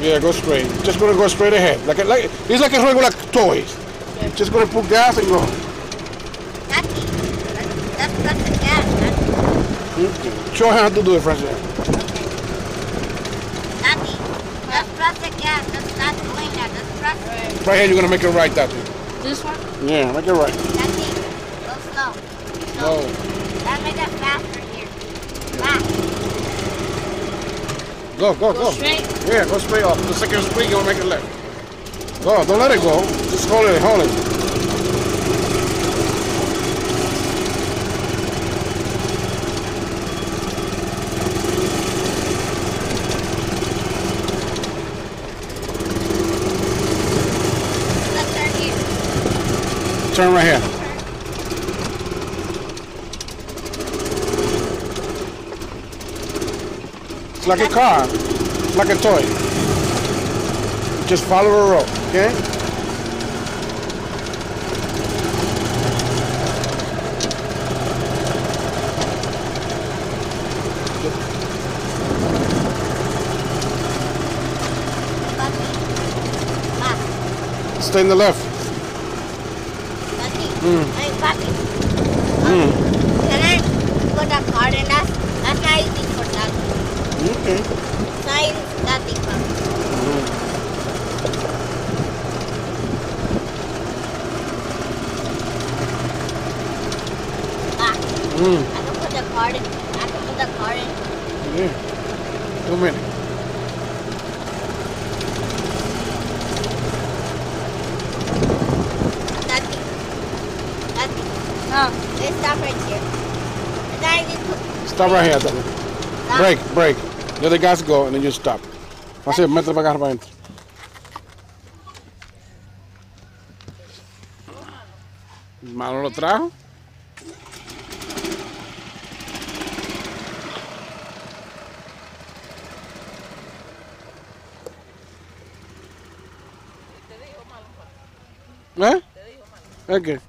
Yeah, go straight. Just gonna go straight ahead. It's like a regular toy. Just gonna put gas and go. Daddy, let's press the gas, Daddy. Show her how to do it, Francine. Okay. Daddy, let's press the gas. Let's not doing that. Let's press it. Right here, you're gonna make it right, Daddy. This one? Yeah, make it right. Daddy, go slow. No. Let's make it faster here. Fast. Go. Go straight? Yeah, go straight off. The second spring, you'll make it left. Go, don't let it go. Just hold it. Let's turn here. Turn right here. It's like a car. It's like a toy. Just follow the road, okay? Stay in the left. Daddy, Mm. hey, Papi. Mm. Can I put a card in that? That's not easy for Daddy. Okay. It's not easy for Daddy, Papi. Ah, Mm. I can put the card in. I can put the card in. Yeah. 2 minutes. Daddy. Daddy. No. Let's stop right here. And I need to Stop right here, Daddy. stop. Break. Let the gas go and then you stop. Así, mételo para acá para adentro. ¿Malo lo trajo? ¿Eh? ¿Es qué?